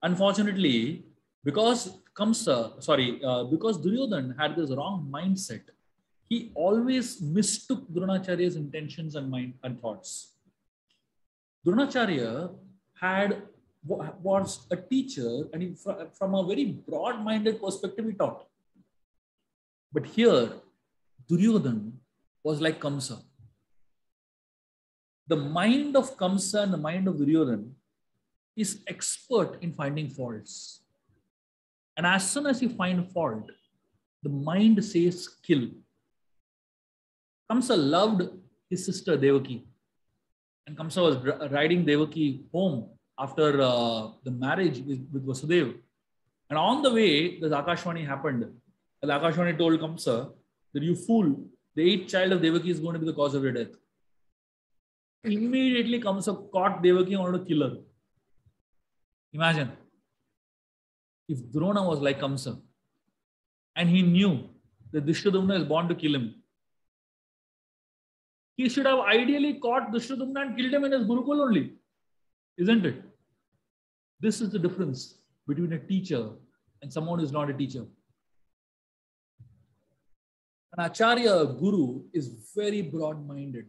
Unfortunately, because Duryodhan had this wrong mindset, he always mistook Dronacharya's intentions and thoughts. Dronacharya was a teacher, and from a very broad-minded perspective, he taught. But here, Duryodhan was like Kamsa. The mind of Kamsa and the mind of Duryodhan is expert in finding faults. And as soon as you find fault, the mind says kill. Kamsa loved his sister Devaki. And Kamsa was riding Devaki home after the marriage with Vasudev. And on the way, the Akashvani happened. And Akashvani told Kamsa that, you fool, the 8th child of Devaki is going to be the cause of your death. Immediately Kamsa caught Devaki and wanted to kill her. Imagine if Drona was like Kamsa and he knew that Drishtadumna is born to kill him. He should have ideally caught Drishtadumna and killed him in his Gurukul only. Isn't it? This is the difference between a teacher and someone who is not a teacher. An Acharya, Guru, is very broad-minded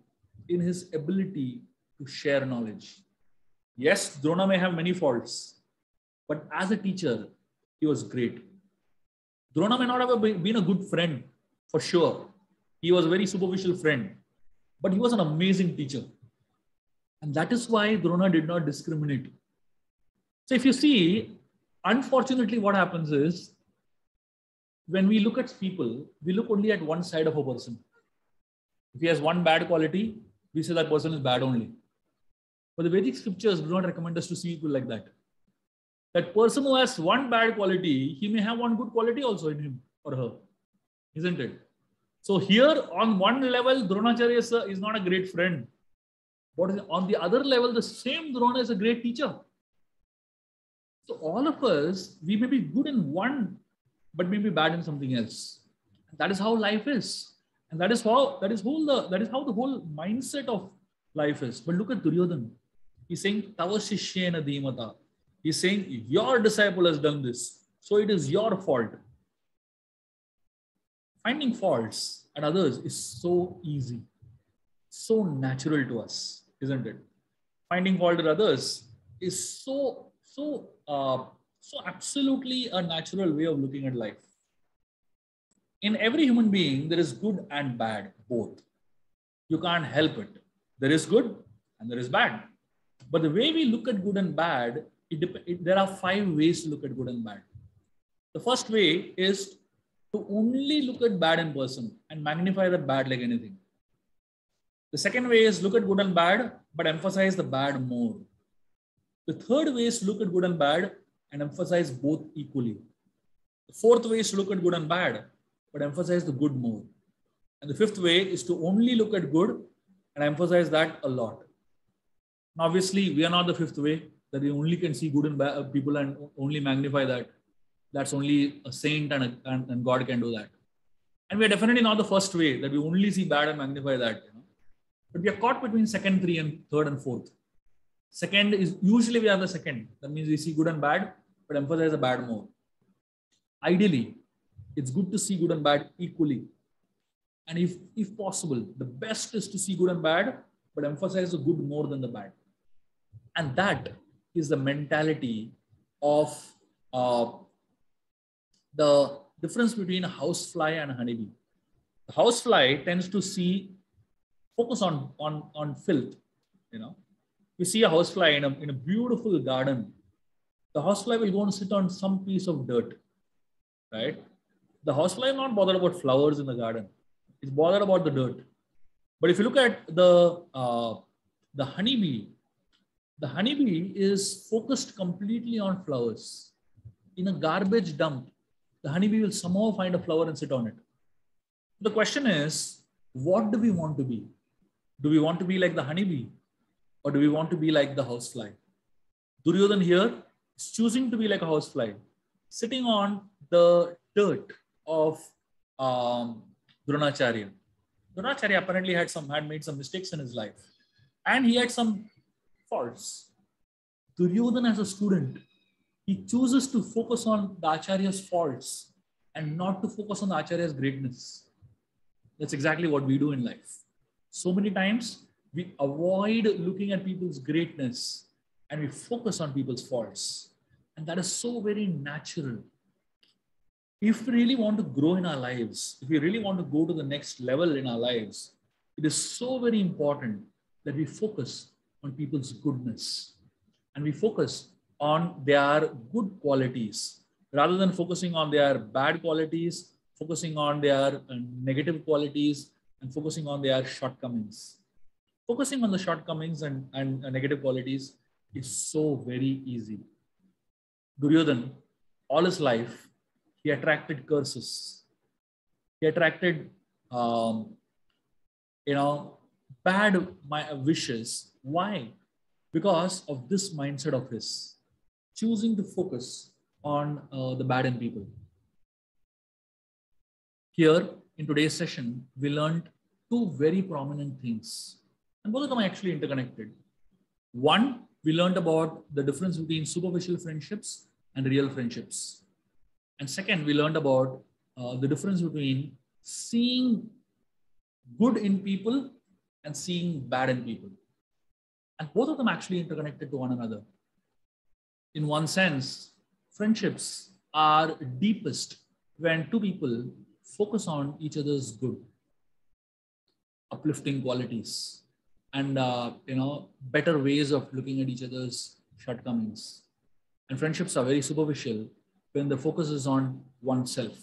in his ability to share knowledge. Yes, Drona may have many faults, but as a teacher, he was great. Drona may not have been a good friend, for sure. He was a very superficial friend, but he was an amazing teacher. And that is why Drona did not discriminate. So if you see, unfortunately, what happens is, when we look at people, we look only at one side of a person. If he has one bad quality, we say that person is bad only. But the Vedic scriptures do not recommend us to see people like that. That person who has one bad quality, he may have one good quality also in him or her. Isn't it? So here, on one level, Dronacharya is not a great friend. But on the other level, the same Drona is a great teacher. So all of us, we may be good in one, but may be bad in something else. That is how life is. And that is how the whole mindset of life is. But look at Duryodhan. He's saying, Tava Shishyena Dhimata. He's saying, your disciple has done this, so it is your fault. Finding faults at others is so easy, so natural to us, isn't it? Finding fault at others is so absolutely a natural way of looking at life. In every human being, there is good and bad, both. You can't help it. There is good and there is bad. But the way we look at good and bad, there are 5 ways to look at good and bad. The first way is to only look at bad in person and magnify the bad like anything. The second way is look at good and bad, but emphasize the bad more. The third way is to look at good and bad and emphasize both equally. The fourth way is to look at good and bad, but emphasize the good more. And the fifth way is to only look at good and emphasize that a lot. Now, obviously, we are not the fifth way, that we only can see good and bad people and only magnify that. That's only a saint and God can do that. And we are definitely not the first way, that we only see bad and magnify that. But we are caught between second, three, and third and fourth. Second is usually we have the second. That means we see good and bad, but emphasize the bad more. Ideally, it's good to see good and bad equally. And if possible, the best is to see good and bad, but emphasize the good more than the bad. And that is the mentality of the difference between a housefly and a honeybee. The housefly tends to focus on filth. You see a housefly in a beautiful garden, The housefly will go and sit on some piece of dirt, right? The housefly is not bothered about flowers in the garden. It's bothered about the dirt. But if you look at the honeybee is focused completely on flowers. In a garbage dump, the honeybee will somehow find a flower and sit on it. The question is, what do we want to be? Do we want to be like the honeybee, or do we want to be like the housefly? Duryodhan here is choosing to be like a housefly, sitting on the dirt of Dronacharya. Dronacharya apparently had made some mistakes in his life, and he had some faults. Duryodhan, as a student, he chooses to focus on the Acharya's faults and not to focus on the Acharya's greatness. That's exactly what we do in life. So many times we avoid looking at people's greatness and we focus on people's faults. And that is so very natural. If we really want to grow in our lives, if we really want to go to the next level in our lives, it is so very important that we focus on people's goodness and we focus on their good qualities rather than focusing on their bad qualities, focusing on their negative qualities, and focusing on their shortcomings. Focusing on the shortcomings and negative qualities is so very easy. Duryodhan, all his life, he attracted curses. He attracted, bad wishes. Why? Because of this mindset of his, choosing to focus on the bad in people. Here, in today's session, we learned two very prominent things. And both of them are actually interconnected. One, we learned about the difference between superficial friendships and real friendships. And second, we learned about the difference between seeing good in people and seeing bad in people. And both of them actually interconnected to one another. In one sense, friendships are deepest when two people focus on each other's good, uplifting qualities, and better ways of looking at each other's shortcomings. And friendships are very superficial when the focus is on oneself,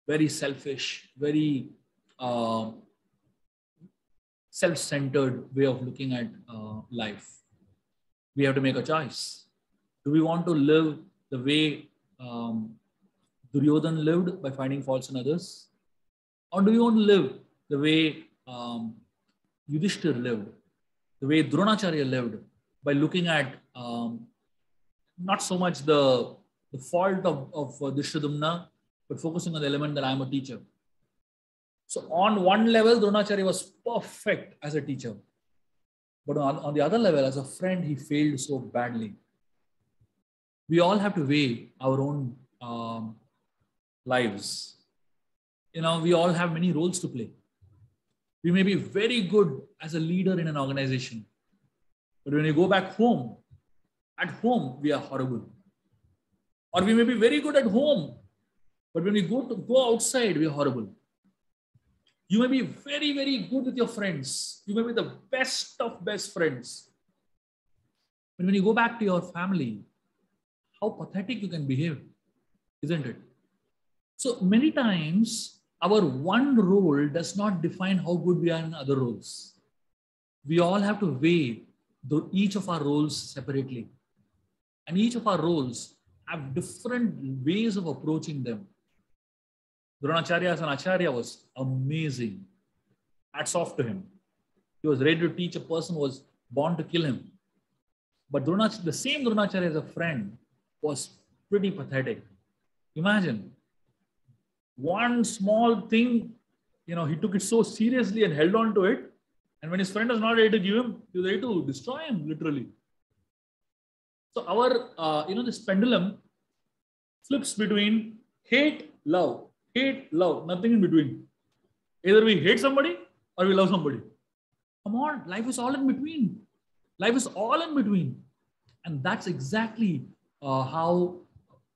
very selfish, very self-centered way of looking at life. We have to make a choice. Do we want to live the way Duryodhan lived by finding faults in others? Or do we want to live the way Yudhishthir lived, the way Dronacharya lived, by looking at not so much the fault of Drishtadumna, but focusing on the element that I am a teacher. So on one level, Dronacharya was perfect as a teacher. But on the other level, as a friend, he failed so badly. We all have to weigh our own lives. We all have many roles to play. We may be very good as a leader in an organization, but when you go back home, at home, we are horrible. Or we may be very good at home, but when we go outside, we are horrible. You may be very, very good with your friends. You may be the best of best friends. But when you go back to your family, how pathetic you can behave, isn't it? So many times, our one role does not define how good we are in other roles. We all have to weigh each of our roles separately. And each of our roles have different ways of approaching them. Dronacharya as an Acharya was amazing. Hats off to him. He was ready to teach a person who was born to kill him. But the same Dronacharya as a friend was pretty pathetic. Imagine, one small thing, he took it so seriously and held on to it. And when his friend was not ready to give him, he was ready to destroy him, literally. So our, this pendulum flips between hate, love, nothing in between. Either we hate somebody or we love somebody. Come on, life is all in between. Life is all in between. And that's exactly how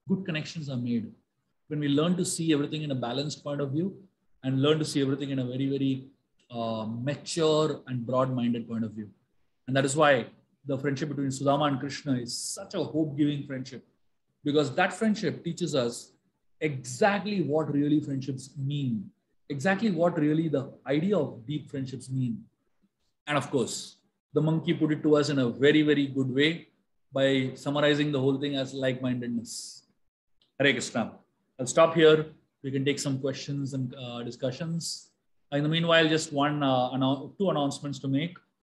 good connections are made. When we learn to see everything in a balanced point of view and learn to see everything in a very, very mature and broad-minded point of view. And that is why the friendship between Sudama and Krishna is such a hope-giving friendship. because that friendship teaches us exactly what really friendships mean, exactly what really the idea of deep friendships mean. And of course, the monkey put it to us in a very, very good way by summarizing the whole thing as like-mindedness. Hare Krishna. I'll stop here. We can take some questions and discussions. In the meanwhile, just two announcements to make.